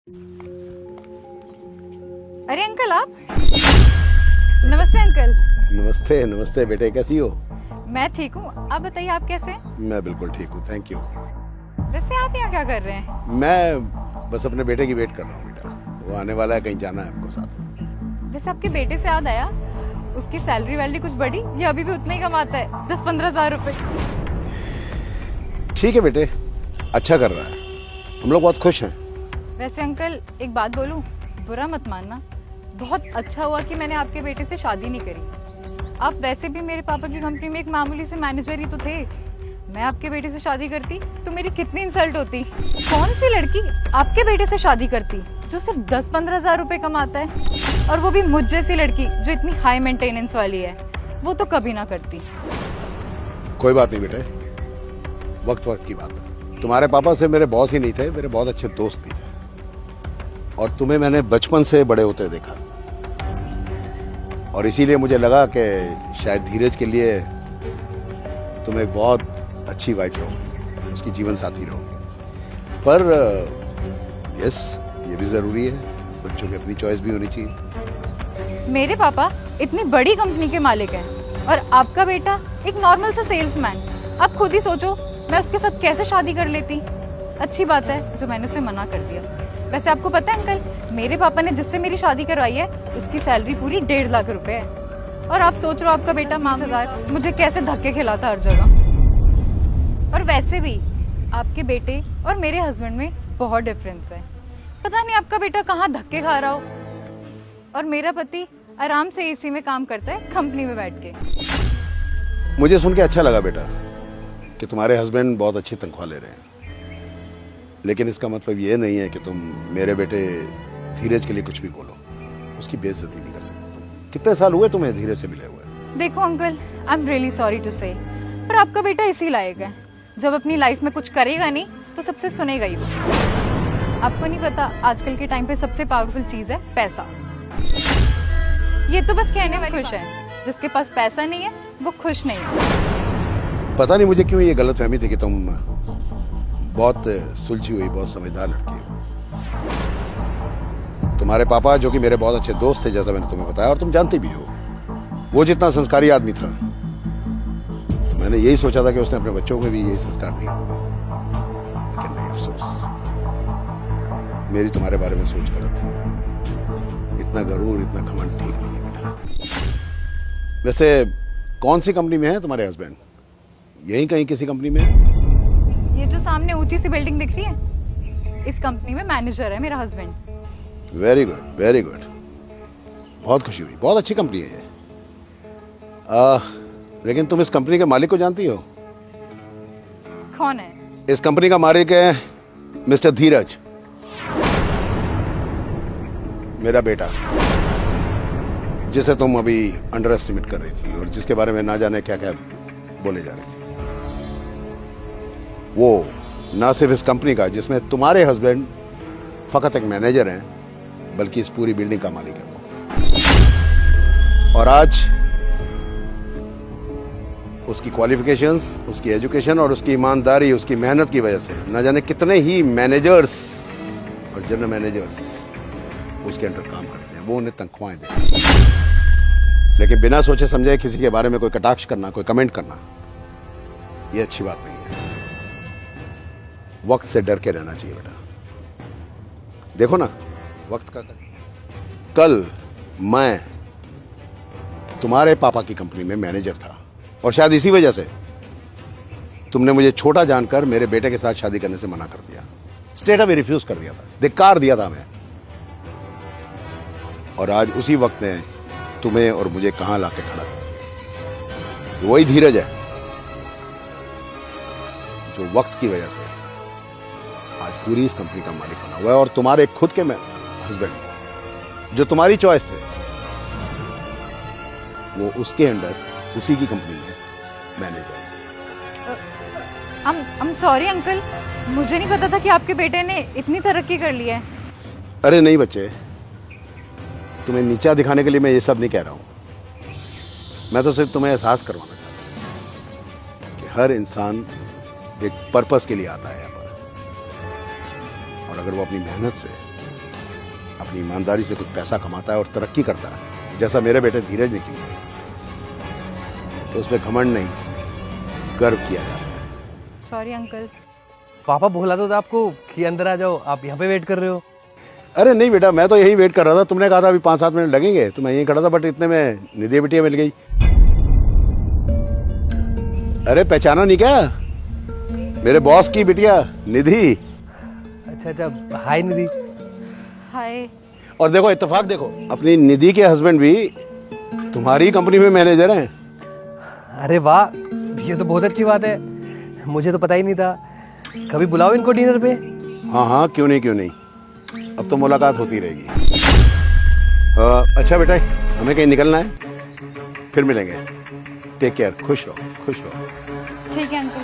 अरे अंकल आप। नमस्ते अंकल। नमस्ते नमस्ते बेटे, कैसी हो? मैं ठीक हूँ, आप बताइए आप कैसे हैं? मैं बिल्कुल ठीक हूँ, थैंक यू। वैसे आप यहाँ क्या कर रहे हैं? मैं बस अपने बेटे की वेट कर रहा हूँ बेटा, वो आने वाला है, कहीं जाना है हमको साथ में। वैसे आपके बेटे से याद आया, उसकी सैलरी वैलरी कुछ बढ़ी या अभी भी उतना ही कमाता है, 10-15 हज़ार रुपए? ठीक है बेटे, अच्छा कर रहा है, हम लोग बहुत खुश हैं। वैसे अंकल एक बात बोलूं, बुरा मत मानना, बहुत अच्छा हुआ कि मैंने आपके बेटे से शादी नहीं करी। आप वैसे भी मेरे पापा की कंपनी में एक मामूली से मैनेजर ही तो थे। मैं आपके बेटे से शादी करती तो मेरी कितनी इंसल्ट होती। कौन सी लड़की आपके बेटे से शादी करती जो सिर्फ 10-15 हज़ार रुपए कमाता है, और वो भी मुझ जैसी लड़की जो इतनी हाई मेंटेनेंस वाली है, वो तो कभी ना करती। कोई बात नहीं बेटे, वक्त वक्त की बात है। तुम्हारे पापा से मेरे बॉस ही नहीं थे, मेरे बहुत अच्छे दोस्त भी थे, और तुम्हें मैंने बचपन से बड़े होते देखा, और इसीलिए मुझे लगा कि शायद धीरज के लिए तुम एक बहुत अच्छी वाइफ रहोगी, उसकी जीवन साथी रहोगी। पर यस, ये भी जरूरी है, बच्चों की अपनी चॉइस भी होनी चाहिए। मेरे पापा इतनी बड़ी कंपनी के मालिक हैं और आपका बेटा एक नॉर्मल सा सेल्समैन। आप खुद ही सोचो मैं उसके साथ कैसे शादी कर लेती। अच्छी बात है जो मैंने उसे मना कर दिया। वैसे आपको पता है अंकल, मेरे पापा ने जिससे मेरी शादी करवाई है उसकी सैलरी पूरी 1.5 लाख रुपए है, और आप सोच रहे हो आपका बेटा 20,000 मुझे कैसे धक्के खिलाता हर जगह। और वैसे भी आपके बेटे और मेरे हस्बैंड में बहुत डिफरेंस है। पता नहीं आपका बेटा कहाँ धक्के खा रहा हो, और मेरा पति आराम से एसी में काम करता है कंपनी में बैठ के। मुझे सुन के अच्छा लगा बेटा कि तुम्हारे हस्बैंड बहुत अच्छी तनख्वाह ले रहे हैं, लेकिन इसका मतलब ये नहीं है कि तुम मेरे बेटे धीरज के लिए कुछ भी बोलो, उसकी बेइज्जती नहीं कर सकते तुम। कितने साल हुए तुम्हें धीरज से मिले हुए? देखो uncle, I am really sorry to say, पर आपका बेटा इसी लायक है, जब अपनी लाइफ में कुछ करेगा नहीं तो सबसे सुनेगा ही वो। आपको नहीं पता आजकल के टाइम पे सबसे पावरफुल चीज है पैसा। ये तो बस कहने वाली खुश है, जिसके पास पैसा नहीं है वो खुश नहीं है। पता नहीं मुझे क्यों ये गलतफहमी थी कि तुम बहुत सुलझी हुई, बहुत समझदार लड़की हो। तुम्हारे पापा, जो कि मेरे बहुत अच्छे दोस्त थे, जैसा मैंने तुम्हें बताया, और तुम जानती भी हो, वो जितना संस्कारी आदमी था, तो मैंने यही सोचा था कि उसने अपने बच्चों को भी यही संस्कार दिया होगा। लेकिन नहीं, अफसोस, मेरी तुम्हारे बारे में सोच गलत थी। इतना गरूर, इतना घमंड ठीक नहीं है बेटा। वैसे कौन सी कंपनी में है तुम्हारे हस्बैंड? यहीं कहीं किसी कंपनी में है? ये जो सामने ऊंची सी बिल्डिंग दिख रही है, इस कंपनी में मैनेजर है मेरा husband. Very good, very good, बहुत खुशी हुई, बहुत अच्छी कंपनी है ये। लेकिन तुम इस कंपनी के मालिक को जानती हो? कौन है? इस कंपनी का मालिक है मिस्टर धीरज, मेरा बेटा, जिसे तुम अभी अंडर एस्टिमेट कर रही थी और जिसके बारे में ना जाने क्या क्या बोले जा रही थी। वो ना सिर्फ इस कंपनी का, जिसमें तुम्हारे हस्बैंड फकत एक मैनेजर हैं, बल्कि इस पूरी बिल्डिंग का मालिक है वो। और आज उसकी क्वालिफिकेशंस, उसकी एजुकेशन और उसकी ईमानदारी, उसकी मेहनत की वजह से न जाने कितने ही मैनेजर्स और जनरल मैनेजर्स उसके अंडर काम करते हैं, वो उन्हें तनख्वाहें देते हैं। लेकिन बिना सोचे समझे किसी के बारे में कोई कटाक्ष करना, कोई कमेंट करना, ये अच्छी बात नहीं है। वक्त से डर के रहना चाहिए बेटा। देखो ना, वक्त का कल मैं तुम्हारे पापा की कंपनी में मैनेजर था, और शायद इसी वजह से तुमने मुझे छोटा जानकर मेरे बेटे के साथ शादी करने से मना कर दिया, स्ट्रेट अवे रिफ्यूज कर दिया था, धिक्कार दिया था मैं। और आज उसी वक्त ने तुम्हें और मुझे कहां लाके खड़ा कर दिया। वही धीरज है जो वक्त की वजह से आज पूरी इस कंपनी का मालिक बना हुआ है, और तुम्हारे खुद के हस्बैंड जो तुम्हारी चॉइस थे, वो उसके अंडर उसी की कंपनी में मैनेजर। I'm sorry अंकल, मुझे नहीं पता था कि आपके बेटे ने इतनी तरक्की कर ली है। अरे नहीं बच्चे, तुम्हें नीचा दिखाने के लिए मैं ये सब नहीं कह रहा हूं। मैं तो सिर्फ तुम्हें एहसास करवाना चाहता हूं कि हर इंसान एक पर्पस के लिए आता है यहाँ पर, और अगर वो अपनी मेहनत से अपनी ईमानदारी से कुछ पैसा कमाता है और तरक्की करता है, जैसा मेरे बेटे धीरज ने की, तो उसमें घमंड नहीं, गर्व किया जाता है। Sorry uncle. पापा बोला तो था आपको कि अंदर आ जाओ, आप यहाँ पे वेट कर रहे हो। अरे नहीं बेटा, मैं तो यही वेट कर रहा था। तुमने कहा था अभी 5-7 मिनट लगेंगे, तो मैं यहीं खड़ा था, बट इतने में निधि बिटिया मिल गई। अरे पहचाना नहीं क्या? मेरे बॉस की बिटिया निधि। अच्छा अच्छा, हाय निधि। हाय। और देखो इत्तेफाक देखो, अपनी निधि के हस्बैंड भी तुम्हारी कंपनी में मैनेजर हैं। अरे वाह, ये तो बहुत अच्छी बात है, मुझे तो पता ही नहीं था। कभी बुलाओ इनको डिनर पे। हाँ हाँ, क्यों नहीं क्यों नहीं, अब तो मुलाकात होती रहेगी। अच्छा बेटा, हमें कहीं निकलना है, फिर मिलेंगे। टेक केयर, खुश रहो खुश रहो। ठीक है अंकल।